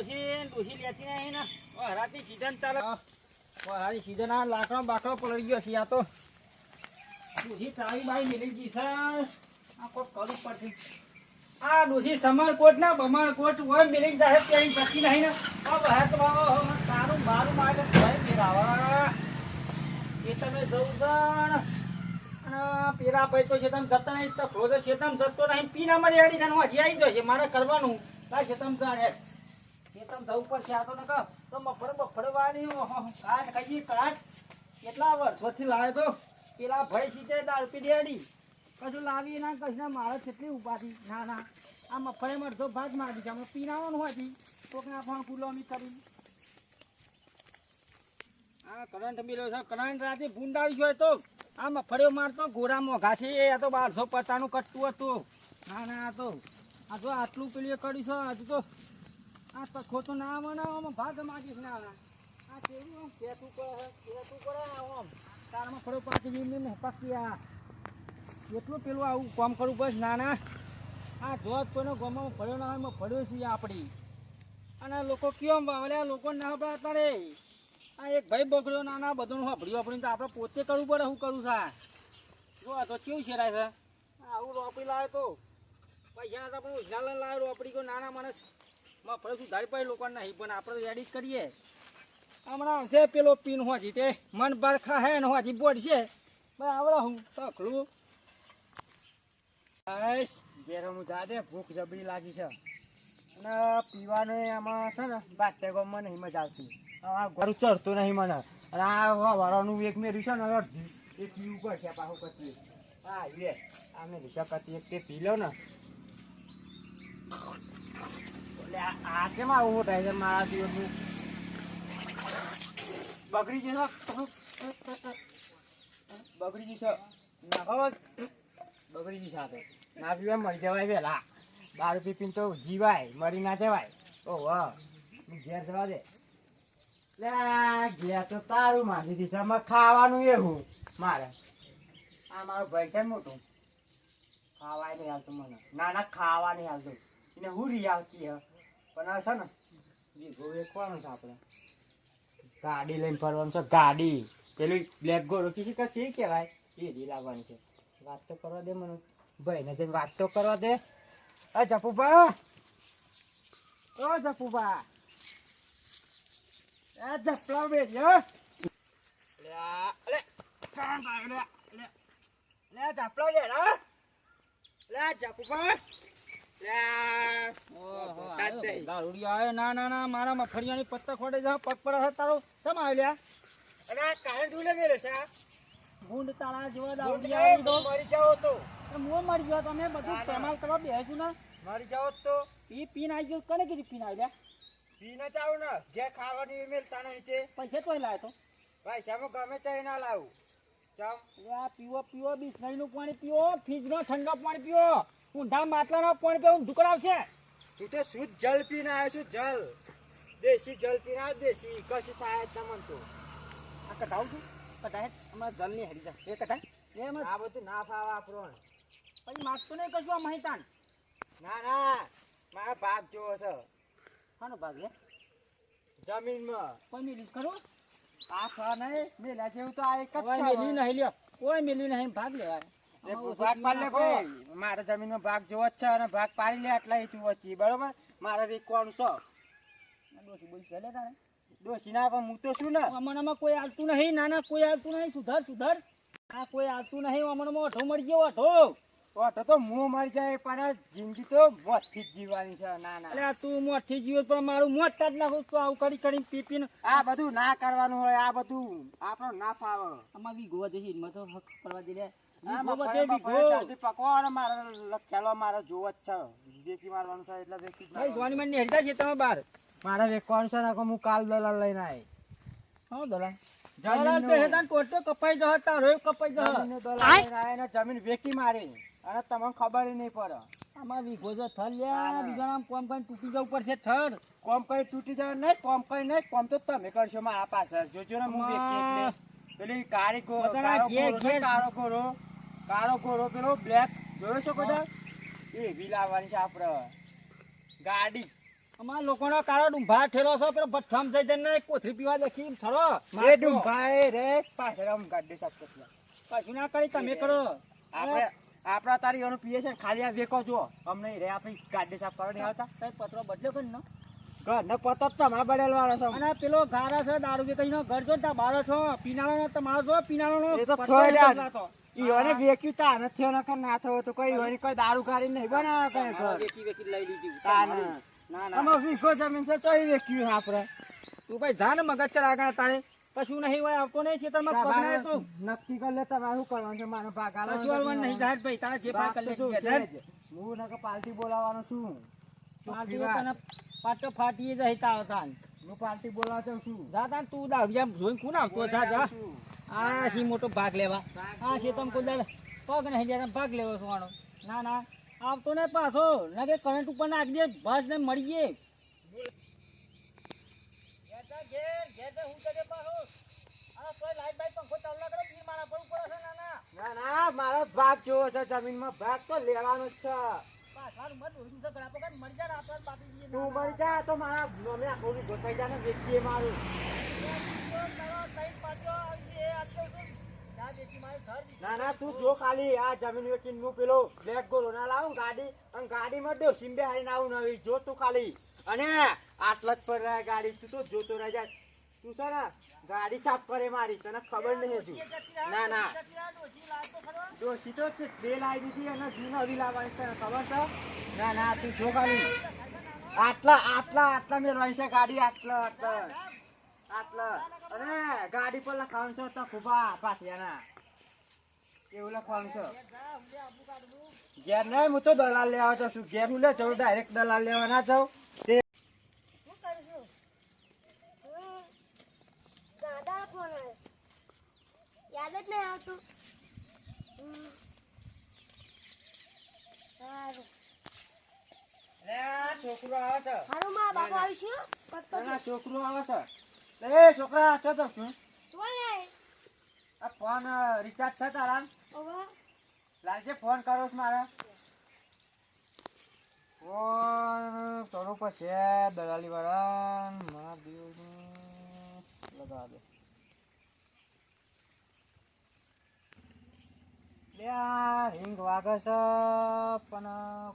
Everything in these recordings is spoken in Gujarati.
ડોસી લેતી નહીં ને હરાતી સીઝન ચાલે હારી સીઝન આ લાકડો બાકડો પડી ગયો છે આ તો ડોસી ચાવી બાઈ મેલી ગઈ છે આ કોક કરવું પડશે આ ડોસી સમરકોટ ના બમણકોટ હોય મેલી જાય ત્યાં જતી નહીં ને બહાર તો તારું મારું મારે ભય મેળાવા એ તમે જવું જણ અને પેલા ભાઈ તો શેતમ જતા નહીં તો ખોજો શેતમ જતો નહીં પીના મારી હેડી થાય હજી આવી જશે મારે કરવાનું આ શેતમ જાણે શેતમ જવું પડશે આ તો ન કહો તો મફળવાની કાઠ ખાઈએ કાઠ કેટલા વર્ષોથી લાવે તો પેલા ભાઈ સીધે દાળ પી દેડી કશું લાવી ના કશું મારે કેટલી ઉપાધી ના ના આ મફળે મળતો ભાગ મારી છે અમે પીનાવાનું હતી કોકના ફોન ગુલામી કરી આ કરંટ મિલ્યો છે કરંટ રાતે ભૂંડ આવી ગયો તો આ મફળ્યો મારતો ઘોડા મોઘા છે આ તો 1250 કટતું હતું ના ના આ તો આટલું પેલી કર્યું છે હજુ તો આ તખો તો ના બનાવવામાં ભાગ માગીશ ના આ કેવું આમ પેતું કરે આમ તારમાં ફળો પાછી ને પકી આ એટલું પેલું આવું કામ કરવું બસ ના ના આ જો કોઈનો ગામમાં ફળ્યો ના હોય ફળ્યો છીએ આપણી અને લોકો કેમ વાવલ્યા લોકો ના હતા રે આ એક ભાઈ બગડ્યો નાના બધું વાપર્યું આપણે તો આપણે પોતે કરવું પડે શું કરું છે જો આ તો કેવું શેરાય છે આવું રોપડી લાવે તો પૈસા હતા પણ ઉજ્જાલન લાવે રોપડી કોઈ નાના માણસ મફળે સુધારી પાય લોકો નહીં પણ આપણે રેડી જ કરીએ હમણાં હશે પેલો પીન હોજી તે મન બરખા હે ને હોજી બોડ છે ભાઈ આવડે હું તકલું બસ ઘેર હું જાદે ભૂખ જબરી લાગી છે અને પીવાનું આમાં છે ને બાટે ગમમાં નહીં મજા આવતી ઘરું ચડતું નહીં મને અને આ વાળાનું એક મેં રીસા ને અડધી એ પીવું પડશે પાછું કતી હા એ આ મેં રીસા કતી એક તે પી લો ને એટલે આ કેમ આવું થાય છે મારા દિવસનું બગડી જશે બગડી જશે ના બગડી જશે તો ના પીવા મરી જવાય વહેલા દારૂ પીપીને તો જીવાય મરી ના જવાય ઓહ ઘેર જવા દે ઘેર તો તારું મારી દિશામાં ખાવાનું એવું મારે આ મારો ભાઈ છે મોટું ખાવાય નહીં હાલતું મને ના ના ખાવા નહીં હાલતું એને હુરી આવતી હે પણ આ છે ને વીઘો વેચવાનું છે આપણે ગાડી લઈને ફરવાનું છે ગાડી પેલું બ્લેક ગોરો કીધી કે છે કહેવાય એ જ લાવવાની છે વાત તો કરવા દે મને ભાઈને જઈને વાત તો કરવા દે અ જપુભા ઓ જપુભા એ જપલા બેઠ્યો લે જપલા લે લે જપુભા ના ના ના મારા મફળિયાની પત્તા ખોડે જા પગ પર તારો સમ આવ્યા અરે કારણે ઢૂલે મેરે છે ગુંડ તારા જેવા મરી જાઓ તો હું મરી ગયો તમે બધું પ્રમાણ કરવા બેસું ને મરી જાઓ તો પીન આવી ગયો કને કીધું પીન આવ્યા પી ના ચાવ ને જે ખાવાની મેલતા નહીં છે પૈસા તો લાવે તો ભાઈ સામે ગમે તે ના લાવું ચામ પીવો પીવો બિસ્લરી નું પાણી પીવો ફ્રીજ નો ઠંડો પાણી પીવો ઊંધા માટલા નો પાણી પીવું ઢુકડાવશે તું તો શુદ્ધ જલ પીને આવ્યો છું જલ દેશી જલ પીને આવ્યો દેશી કશું થાય તમને તો આ કઢાવું છું કઢાય અમારે જલ ની હરી જાય એ કઢાય એમ આ બધું ના ફાવે આપણો પછી માગતું નહીં કશું આ મહિતાન ના ના મારા ભાગ જોવો છે શાનો ભાગ લે જમીનમાં કોઈ મિલીશ ખરું આ સ નહીં મેલા જેવું તો આ એક જ કોઈ મિલી નહીં લ્યો કોઈ મિલી નહીં ભાગ લેવાય ભાગ પાડી લે ભાઈ મારા જમીનમાં ભાગ જોવો જ છે અને ભાગ પાડી લે આટલા હેતુ વચ્ચે બરોબર મારે વેચવાનું છે ડોસી બોલ ચાલે તારે ડોસી ના પણ હું તો શું ને અમણામાં કોઈ આવતું નહીં નાના કોઈ આવતું નહીં સુધર સુધર આ કોઈ આવતું નહીં અમણામાં ઓઠો મળી ગયો ઓઠો ઓઠો તો મું મરી જાય પણ જિંદગી તો મોતથી જ જીવવાની છે ના ના એટલે તું મોતથી જીવો પણ મારું મોત કાઢ નાખું તો આવું કરી કરીને પી પીને આ બધું ના કરવાનું હોય આ બધું આપણો ના ફાવે આમાં વીઘો જશે એમાં તો હક કરવા દે લે પકવાનો મારે લખેલો મારે જોવો જ છે વેચી મારવાનું છે એટલે વેચી ભાઈ સોની મને હેરતા છે તમે બાર મારે વેચવાનું છે ને હું કાલ દલાલ લઈને આવી હા દલાલ દલાલ તો હેતા ટોટો કપાઈ જહ તારો કપાઈ જહ જમીન વેચી મારી અને તમને ખબર નહીં પડે આમાં વીઘો જો થર લ્યા બીજાના કોમ કઈ તૂટી જવું પડશે થર કોમ કઈ તૂટી જાય નહીં કોમ કઈ નહીં કોમ તો તમે કરશો મારા પાસે જોજો ને હું વેચી એટલે પેલી કાળી કારો ગોરો પેલો બ્લેક જોયો છો બધા એ લાવવાની છે આપડે ગાડી અમારા લોકોનો કાળો ડુંભા ઠેલો છો પેલો ભઠ્ઠામ જઈ જઈને કોથળી પીવા દેખી ઠરો એ ડુંભાઈ રે પાછળ આમ ગાડી સાફ કરતી કશું ના કરી તમે કરો આપણે આપણા તારી એનું પીએ છે ને, ખાલી આ વેકો જો અમને રે આપણી ગાડી સાફ કરવા નહીં આવતા. કઈ પત્રો બદલ્યો કરી નો ઘરનો પતો જ તમારે બદલવાનો છે. અને પેલો ગારા છે દારૂ કે કઈ નો ઘર છો તા બારો છો પીનાળો તમારો છો પીનાળો એ તો થોય યાર. ઈઓને વેક્યું તા ન થયો નકર ના થયો તો કોઈ ઈઓને કોઈ દારૂ ગાડી નહીં બનાવે કઈ ઘર. વેકી વેકી લઈ લીધી તાન. ના ના આમાં વીઘો જમીન છે ચોઈ વેક્યું આપણે. તું ભાઈ જા ને મગજ ચડ આગળ તારે કશું નહીં હોય આવતો નહીં ખેતરમાં પગ ના તો નક્કી કરી લે તમારે શું કરવાનું છે. મારો ભાગ આલો કશું આવવાનું નહીં જાહેર ભાઈ તારા જે ભાઈ કરી લે હું નકર પાર્ટી બોલાવવાનો છું. પાટો ફાટી જાય તા આવતા હું પાર્ટી બોલાવતો છું. જા તા તું દાડિયા જોઈને કોણ આવતો જા જા આ સી મોટો ભાગ લેવા આ છે તમ કોઈ દાડ પગ નહીં જયારે ભાગ લેવો સુવાનો ના ના આવતો ને પાછો ના કે કરંટ ઉપર નાખી દે બસ ને મળી જઈએ ના ના મારો ભાગ જોવો છે જમીનમાં. ભાગ તો લેવાનો જ છે. તું મરી જા તો મારા નોમે આખો ગોઠવાઈ જા ને વેચીએ મારું. ના ના તું જો ખાલી આ જમીન વેચીને હું પેલો બ્લેક ગોલો ના લાવું ગાડી અને ગાડીમાં ડોસીમ બે હારીને આવું નવી જો તું ખાલી. અને આટલા જ પર રહ્યા ગાડી તું તો જોતો રહી જાય. તું છે ને ગાડી સાફ કરે મારી તને ખબર નહીં હજુ. ના ના ડોસી તો બે લાવી દીધી અને જૂન હવી લાવવાની તને ખબર છે. ના ના તું જો ખાલી આટલા આટલા આટલા મેળવાની છે ગાડી આટલા આટલા આટલા. અને ગાડી પર લખાવાનું છે તો ખુબા પાટિયાના એવું લખવાનું છે. ઘેર નહીં હું તો દલાલ લેવા જાઉં છું. ઘેર હું લે જાઉં ડાયરેક્ટ દલાલ લેવા ના જાઉં. તે યાદ જ નહીં આવતું. છોકરો આવે છે. હારું માં બાપુ આવીશું. ના છોકરો આવે છે. એ છોકરા છો તો શું આ ફોન રિચાર્જ છે તારા? લાલજે ફોન કરો છો મારે. ફોન કરો પછી દલાલી વાળા મારા દિવસ લગાવ દે. રિંગ વાગે છે પણ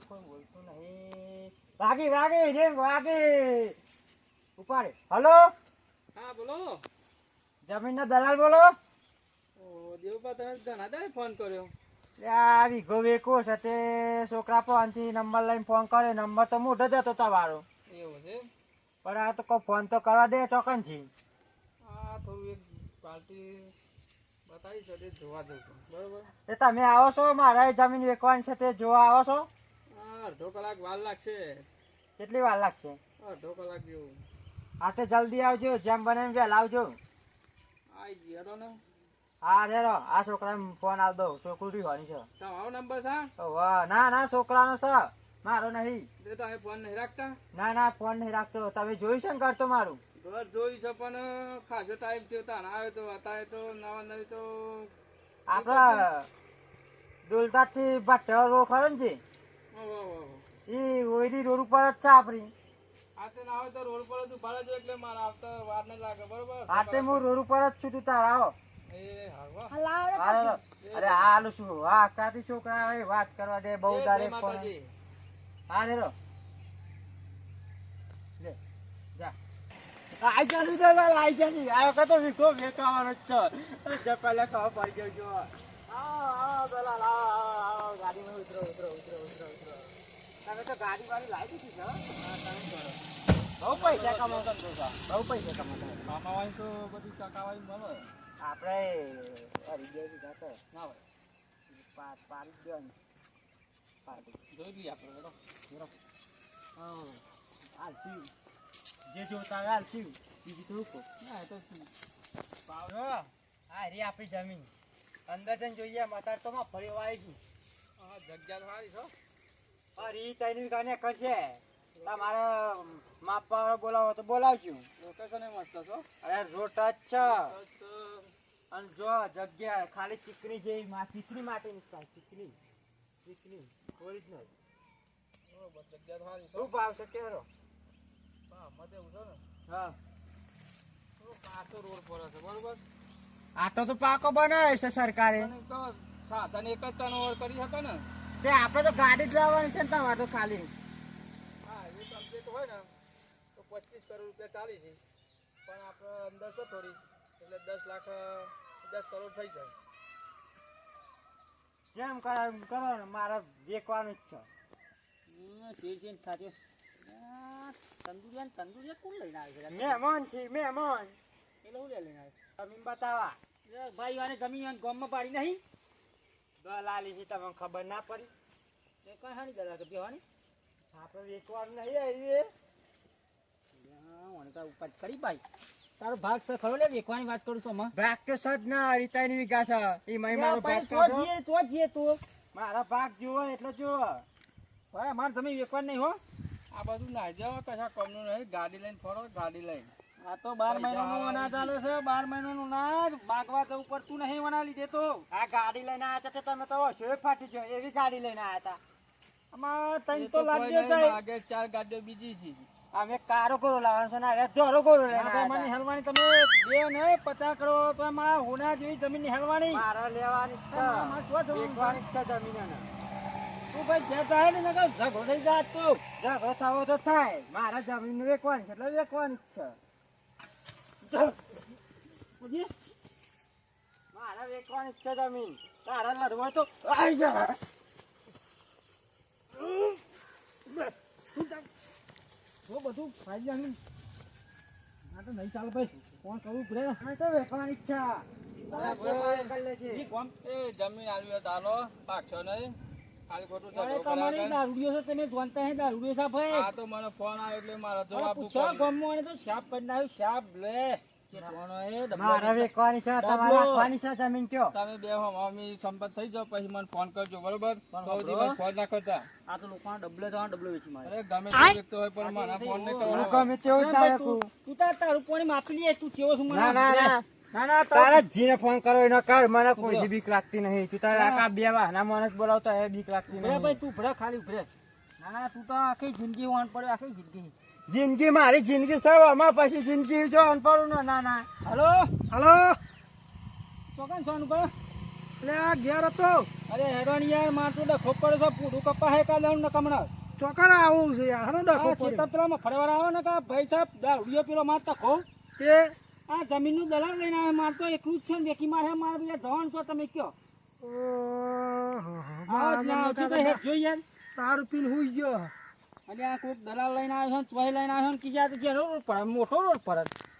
કોઈ બોલતું નહીં. વાગી વાગી રિંગ વાગી ઉપાડે. હલો હા બોલો જમીનના દલાલ બોલો? દેવપા તમે ઘણા દાડે ફોન કર્યો આ વીઘો વેકો છે તે છોકરા ફોનથી નંબર લઈને ફોન કરે. નંબર તો મોઢો જ હતો તમારો. એવું છે પણ આ તો કોઈ ફોન તો કરવા દે ચોકન છે. આ થોડું એક પાર્ટી બતાવી છે તે જોવા જઉં છું બરોબર. તે તમે આવો છો મારા જમીન વેકવાની છે તે જોવા આવો છો? અડધો કલાક વાર લાગશે. કેટલી વાર લાગશે? અડધો કલાક જેવું. હા તે જલ્દી આવજો જેમ બને એમ વહેલા આવજો. આઈ જીરો ને હા રેરો આ છોકરાને ફોન આલ દો. છોકરું રીવાની છે. તમારો નંબર છે વાહ ના ના છોકરાનો છે મારો નહીં. તે તમે ફોન નહીં રાખતા? ના ના ફોન નહીં રાખતો. તમે જોયું છે ને કરતો મારું ઘર જોયું છે પણ ખાસો ટાઈમ થયો તાણ આવ્યો તો અત્યારે તો નવા નવી તો આપડા ડોલતાટ થી ભટ્ટા રોડ ખરો ને છે ઓહો. ઈ ઓયરી રોડ ઉપર જ છે આપડી. આ તે ના હોય તો રોડ પર જ ઉભા રહેજો એટલે મારે આવતા વાર નહીં લાગે બરોબર. હા તે હું રોડ ઉપર જ છું. તું તારા આવો. એ હા વાહ. હાલો. અરે હાલું શું હા કાતી છોકરા આવે વાત કરવા દે બહુ તારે જય માતાજી. હા રેરો લે જા આઈ જાશું દલાલ આઈ જાશું. આ વખત તો વીખો વેચાવાનો જ છે. પહેલા ખાવા પડી જજો. આવો દલાલ આવો ગાડીમાં ઉતરો ઉતરો ઉતરો ઉતરો ઉતરો. તમે તો ગાડી વાળી લાવી દીધી છે. હા તમે કરો. બહુ પૈસા કમાતો બહુ પૈસા કમાતો. કામાવાળી તો બધી ચકાવાળી મળે. આપણે હરી ગયા તો ના ભાઈ પાડી દો ને પાડી જોઈ લઈએ આપણે બરો. હા હાલથી જે જોતા હોય હાલથી બીજું તો રૂકો. ના એ તો જો આ રી આપણી જમીન અંદર જઈને જોઈએ. અત્યારે તો માં ફરી વાળી છું. હા જગ્યા તો સારી છો. અરે તૈની ગાને કરશે. તમારે માપવા બોલાવો તો બોલાવજો. લોકેશન એ મસ્ત છો. અરે રોટ જ છે. અને જો જગ્યા ખાલી ચીકણી જેવી ચીકણી માટેની ચીકણી ચીકણી ઓરિજિનલ બરોબર જગ્યા તો સારી છો. શું ભાવ છે કેરો? હા કાચો રોડ પડે છે બરોબર. આટલો તો પાકો બનાવે છે સરકારે. અને તો સાધન એક જ ટર્નઓવર કરી શકે ને. તે આપણે તો ગાડી જ લાવવાની છે ને તમારે તો ખાલી. હા એ કમ્પ્લીટ હોય ને તો 25 કરોડ રૂપિયા ચાલી છે, પણ આપણે અંદર છે થોડી એટલે 10 લાખ 10 કરોડ થઈ જાય. જેમ કરો એમ કરો ને, મારે વેચવાનું જ છે. શેર થાજો. તંદુરિયા કોણ લઈને આવે છે? મહેમાન છે મહેમાન. એટલે હું લઈને આવે? જમીન બતાવા. ભાઈ આને જમીન ગામમાં પાડી નહીં. દલાલી છે તમને ખબર ના પડી. એ કઈ હાની દલા કે બેવાની? આપણે વેચવાનું નહીં આવી. મને તો ઉપર કરી ભાઈ. તારો ભાગ છે ખરો લે વેકવાની વાત કરું છું માં. ભાગ તો સદ ના રીતાની વિકા છે. એ મહી મારો ભાગ ચો જીએ તું. મારા ભાગ જુઓ એટલે જુઓ. ભાઈ અમાર જમીન વેકવાની નહીં હો. આ બધું ના જાવ કશા કમનું નહીં. ગાડી લઈને ફરો, ગાડી લઈને. આ તો 12 મહિનાનું અનાજ ચાલે છે. 12 મહિનાનું અનાજ બાગવા જવું પડતું નહીં વના લીધે તો. આ ગાડી લઈને આવ્યા હતા તમે તો શોએ ફાટી ગયો એવી ગાડી લઈને આવ્યા હતા. આમાં તઈ તો લાગ્યો છે. આગળ 4 ગાડીઓ બીજી છે. અમે કારો ગોરો લાવવાનો છે ને હવે દોરો ગોરો લઈને આવ્યા મને હતા. હેલવાની તમે બે ને 50 કરોડ તો મારા હોના જેવી જમીન ની હેલવાની. મારે લેવાની છે. મારે શું જવું? વેચવાની જ છે જમીન એને. તું ભાઈ જે થાય ને નકર ઝઘડો થઈ જાત તું. ઝઘડો થવો તો થાય. મારા જમીન વેચવાની છે એટલે વેચવાની જ છે. સમજી? મારા વેચવાની જ છે જમીન. તારા લડવા તો આઈ જા. જો બધું ફાઈ જાય. આ તો નહીં ચાલે ભાઈ. કોણ કરવું પડે? અમે તો વેચવાની જ છે. જમીન આવી ચાલો પાછો નહીં. ખાલી ખોટું દારૂડિયો છે તમે જાણતા હે દારૂડિયો સાહેબ ભાઈ. આ તો મને ફોન આવ્યો એટલે મારો જવાબ પૂછો ગમો અને તો શાપ કરી નાખ્યું. શાપ લે મારા વેચવાની છે તમારે રાખવાની છે જમીન કયો. તમે બે મમ્મી સંપત થઈ જાવ પછી મને ફોન કરજો બરોબર. ફોન ના કરતા. આ તો લોકો ડબલે જવા ડબલે વેચી મારે. અરે ગમે તે વ્યક્તિ હોય પણ મારા ફોન નહીં હું કરવાનો. ગમે તેવું થાય તું તારું પાણી માપી લે. તું કેવો છું મને? ના ના ના ના ના તારા જીને ફોન કરો એનો કર. મને કોઈ બીક લાગતી નહીં. તું તારા આખા બે વાહના માણસ બોલાવતો એ બીક લાગતી ઉભરે નહીં. ભાઈ તું ઉભરે ખાલી ઉભરે. ના ના તું તો આખી જિંદગી વાન પડે આખી જિંદગી. જિંદગી મારી જિંદગી સૌ આમાં પછી જિંદગી જો અનપડું ના ના. હલો હલો ચોકન છો અનુભવ? એટલે આ ઘેર હતો. અરે હેડોન યાર માર તો ડખો પડે છે. પૂરું કપા હે કા દાવ નકમણા. ચોકન આવું છે યાર. હનો ડખો ચેતા પેલા ફરવા આવો ને કા ભાઈ સાહેબ દારૂડિયો પેલો માર તખો. તે આ જમીનનું દલાલ લઈને આવે. માર તો એકલું જ છે ને વેકી મારે માર બીજા જવાન છો તમે કયો. આવો જ ના આવજો તો હેડ જોઈ યાર. તારું પીન હુઈ ગયો. અને આ કોઈક દલાલ લઈને આવ્યો છે ચોય લઈને આવ્યો ને કીધા તો જે રોડ પર મોટો રોડ પર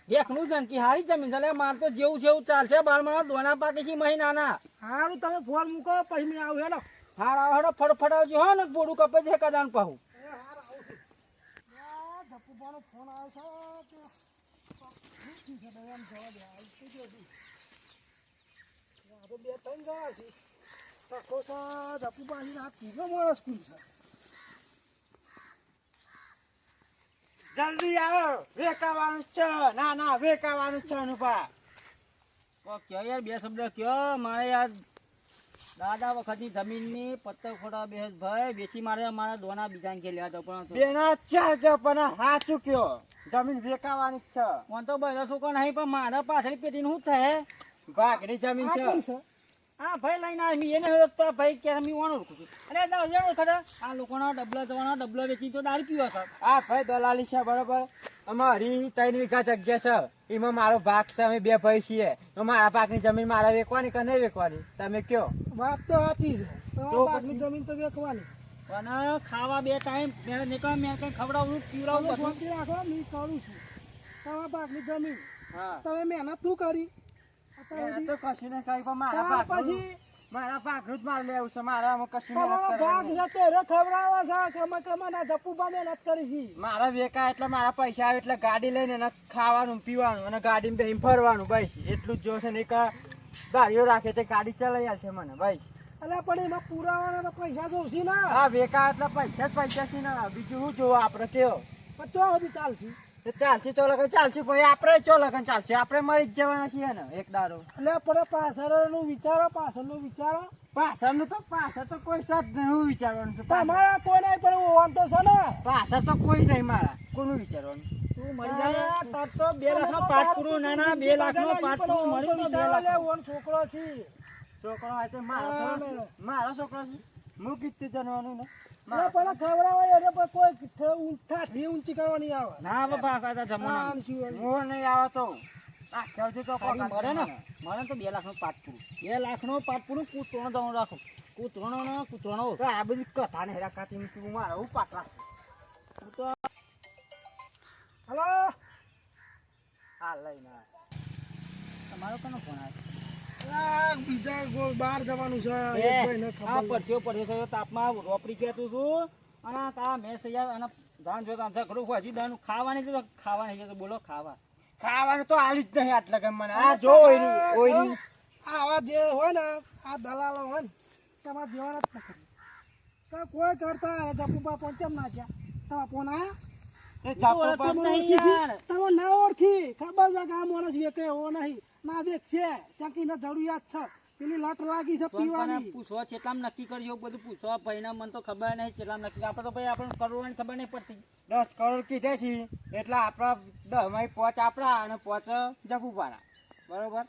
દેખનું છે ને કે હારી જમીન ચાલે. માર તો જેવું છે એવું ચાલશે. 12 મહિના દોના પાકે છે મહિનાના. સારું તમે ફોન મૂકો પછી મેં આવું હેડો. હાર આવો હેડો ફટાવજો હો ને બોડું કપે છે કદાન પાહું. જપુભાનો ફોન આવ્યો છે કે બે ત્રણ ગયા છે. તકો સા જપુભાની રાત પૂરો માણસ કુલ છે. જલ્દી આવો વેકાવાનું છે. ના ના વેકાવાનું છે અનુપા. કયો યાર બે શબ્દ કયો. મારે યાર દાદા વખતની જમીનની પત્તર ખોટા બેસ ભાઈ વેચી મારે મારા દોના બીજા કે લેવા તો પણ બેના 4 કે પણ હાચું કયો જમીન વેકાવાની જ છે. કોણ તો બૈરા છોકરો નહીં પણ મારા પાછળ પેટીને શું થાય? ભાગની જમીન છે. હા ભાઈ લઈને આવી એને ઓળખતો ભાઈ કે અમે ઓણ ઓળખું છું. અરે દારૂ ખરા આ લોકોના ડબલા જવાના ડબલા વેચી તો દારૂ પીવા છે. આ ભાઈ દલાલી છે બરોબર. અમારી 3 વીઘા જગ્યા છે. એમાં મારો ભાગ છે. અમે 2 ભાઈ છીએ. તો મારા પાકની જમીન મારા વેચવાની કે નહીં વેચવાની તમે કયો. વાત તો સાચી છે. તમારા પાકની જમીન તો વેચવાની પણ ખાવા 2 ટાઈમ મેં નીકળ મેં કઈ ખવડાવું પીવડાવું બધું. શાંતિ રાખો. હું કરું છું. તમારા પાકની જમીન હા તમે મહેનત શું કરી? તો કશું નહીં કરી પણ મારા પાક પછી મારા પાકનું જ મારે લેવું છે. મારા કશું ભાગ છે તેરે ખવડાવો છે કે કમાના જપુબા મહેનત કરી છે. મારા વેકા એટલે મારા પૈસા આવે એટલે ગાડી લઈને એને ખાવાનું પીવાનું અને ગાડીમાં બેહીને ફરવાનું બસ એટલું જ જોશે. ને કે ગાડીઓ રાખે તે ગાડી ચલાવી આવશે મને બસ. એટલે પણ એમાં પુરાવાના તો પૈસા જોશે ને. હા વેકા એટલે પૈસા જ પૈસા છે ને બીજું શું જોવા આપણે કેવો. પણ તો સુધી ચાલશે. ચાલશે તો લગન ચાલશે પછી આપણે ચો લગન ચાલશે. આપણે મરી જ જવાના છીએ ને એક દારો. એટલે પણ પાછળનું વિચારો. પાછળનું તો પાછળ તો કોઈ સાથ નહીં. હું વિચારવાનું છે તમારા કોઈ નહીં પણ વાંધો છે ને. પાછળ તો કોઈ નહીં મારા કોનું વિચારવાનું. પૂરું મળી જાય તાર તો 2 લાખનો પાટ પૂરું ના ના 2 લાખનો પાટ પૂરું મળી તો 2 લાખ છોકરો છે છોકરો હોય તો મારો છોકરો છે હું કીધું જણવાનું ને એટલે પેલા ખવડાવાય એટલે પછી કોઈ ઠાઠી ઊંચી કરવાની આવે ના હવે ભાગા જમવાનો આન શું હોય? હું નહીં આવે તો આવજો તો મળે ને મળે તો 2 લાખનો પાટ પૂરું 2 લાખનો પાટ પૂરું કૂતરો દઉં રાખો કૂતરો તો આ બધી કથા ને હેરા કાઢી તું મારે હું પાટલા તો હલો હા લઈને તમારો કનો ફોન આવ્યો બીજા કોઈ બહાર જવાનું છે એક એ, ભાઈને આ ખબર પડ્યો થયો તાપમાં રોપડી કહેતું છું અને આ મેં તૈયાર અને જાણ જો આમ ઘણું હજી દાનું ખાવાની છે તો ખાવાની છે તો બોલો ખાવા ખાવાનું તો આલી જ નહીં આટલા ગમ મને આ જો ઓયરી આવા જે હોય ને આ દલાલો હોય ને તમારે જીવન જ નથી તો કોઈ કરતા જપુબા પહોંચેમ ના ગયા તમારા ફોન આયા એ જાપો ઓળખતો જ તમે નહીં ઓળખી યાર. છે? તમે ના ઓળખી ખબર છે કે આ માણસ વેકે એવો નહીં ના વેક છે ચાકીને જરૂરિયાત છે પેલી લટ લાગી છે સોનપાને પીવાની પૂછો ચેટલામ નક્કી કર્યું બધું પૂછો ભાઈના મને તો ખબર નહીં ચેટલામ નક્કી આપણે તો ભાઈ આપણે કરવાની ખબર નહીં પડતી 10 કરોડ કીધે છે એટલે આપણા 10 માં 5 આપણા અને 5 જપુ પાડા બરોબર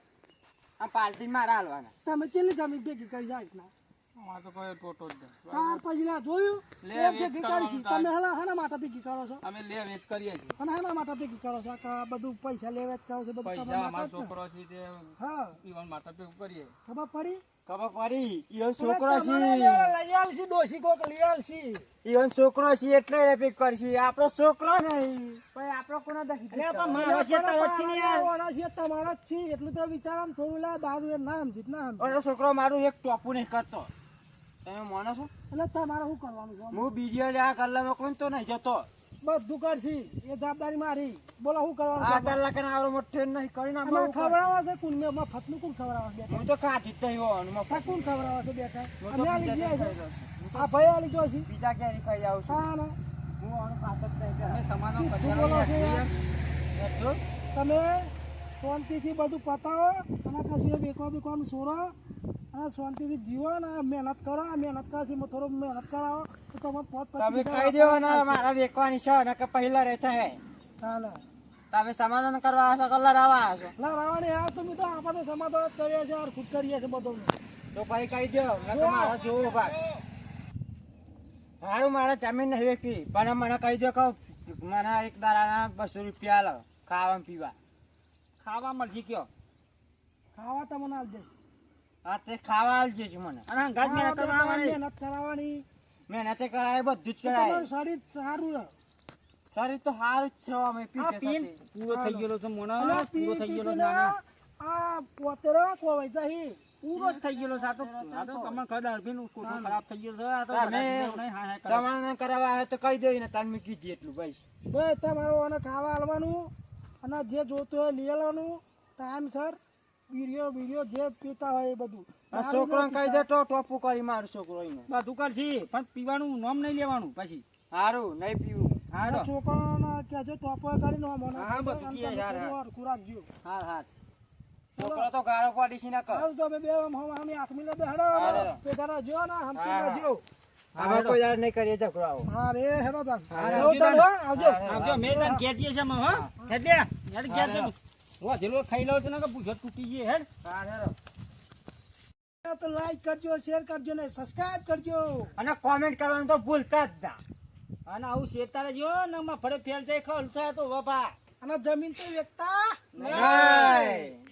આ પાર્ટી મારા હાલવાના તમે કેટલી જમીન ભેગી કરી જાય ના અમારે તો કોઈ ટોટો જ નહીં તાર પછી ના જોયું લે, એ વેચ ભેગી કરવાનું કરી છે. તાર. તમે હેના માટે ભેગી કરો છો અમે લે વેચ કરીએ છીએ અને હેના માટે ભેગી કરો છો આ બધું પૈસા લેવે જ કરો છો બધું પૈસા તમારા અમારો માટે જ ને. છોકરો છે તે હા પીવાનું માટે ભેગું કરીએ ખબર પડી ખબર પડી ઈવન છોકરો છે લઈ આલશી ડોશી કોક લઈ આલશી ઈવન છોકરો છે એટલે રેપિક કરશે આપણો છોકરો નહીં પણ આપણો કોનો દખી અરે પણ મારો છે તારો જ છે ને યાર. તમારો છે તમારો જ છે એટલું તો વિચારમ થોડું લા દારૂ એ ના સમજી ના સમજી અને છોકરો મારું એક ટોપું નહીં કરતો તમે માનો છો એટલે તમારે શું કરવાનું છે હું બીજો લે આ કલ્લા મોકલું તો નહીં જતો બધું કરશી એ જવાબદારી મારી બોલો શું કરવાનું આ છે કલાક ને આવરો મોટો નહીં કરી અમારે નાખો ખવડાવવા છે કોણ મેં ફતનું કોણ ખવડાવવા છે બેઠા હું તો કાઢી જ નહીં હોવાનું આ કોણ ખવડાવવા છે બેઠા હું તો અમે આલી બીજા ગયા ક્યાંય છે આ ભાઈ આલી ગયો છે બીજા ક્યાંય ખાઈ આવું છું હા ને હું આનું કાઢ જ નહીં અમે સમાધાન શું કરી બોલો છો યાર? એટલું તમે શાંતિથી બધું પતાવો અને કશું એ બેકો બેકોનું છોડો અને શાંતિથી જીવો ને આ મહેનત કરો આ મહેનત કરશે થોડું મહેનત કરાવો તો તમે પોત તમે કહી દેવો ને મારા વેકવાની છે ને કે પહેલા રહેતા હે ચાલે તમે સમાધાન કરવા આવશો કલર આવવા આવશો ના રાવણે આ તમે તો આપણે તો સમાધાન જ કરીએ છીએ અને ખુદ કરીએ છીએ બધું તો ભાઈ કહી દો મેં તો મારા જોવો ભાગ સારું મારા જમીન નહીં વેચી પણ મને કહી દો કહું મને એક દાડાના 200 રૂપિયા લો ખાવા પીવા ખાવા મળશે કયો ખાવા તમને આલ દે હા તે ખાવા આલજો જ મને અને હંગાત મહેનત કરવા આવવાની. મહેનત કરાવવાની મહેનતે કરાય બધું જ કરાય તમારું શરીર સારું રહે શરીર તો સારું જ છે અમે આ પીતે પીન સાથે. પૂરો થઈ ગયેલો છે મોનો અને પૂરો થઈ ગયેલો છે પી નાના. આ પોતરો કોઈ જહી પૂરો જ થઈ ગયેલો છે આ તો તમને ખબર અડધીનું ખોટું ખરાબ થઈ ગયું છે આ તો તમે બધા નહીં, હા, હા, કરે. સમાધાન કરવા આવે તો કહી દો ને તમે મૂકી દઈએ એટલું ભાઈ ભાઈ તમારું અને ખાવા આલવાનું અને જે જોતું હોય લઈ આવવાનું ટાઈમસર બીડીઓ જે પીતા હોય એ બધું આ છોકરાને કહી દે તો ટોપું કરી મારું છોકરો એને બધું કરશી પણ પીવાનું નામ નહીં લેવાનું પછી સારું નહીં પીવું હા તો. છોકરાને કહેજો ટોપો કરીને મને હા, બધું કહે યાર, હા. રાખજો હા હા છોકરો તો ગાળો પડી છે ને કર સારું તો અમે બે અમે હાથ મિલે બેહડો હાલો. પેટાના જો ને હા, હમતી હા. જો હવે કોઈ યાર નહીં કરીએ ઝઘડો આવો હા રે હેડો તાન હા, જવું તાન, હો, આવજો આવજો મેં તને ઘેર જઈએ છે અમે, હો હેડ લે હેડ ઘેર જઈએ. હું હજુ ખાઈ લઉં છું ને કે પૂછો તૂટી ગઈ હેડ તો લાઈક કરજો શેર કરજો ને સબસ્ક્રાઇબ કરજો અને કોમેન્ટ કરવાનું તો ભૂલતા જ ના અને આવું શેતારે જો ને ફળે ફેલ જાય ખલ થાય તો બાપા અને જમીન તો વેચતા નહીં.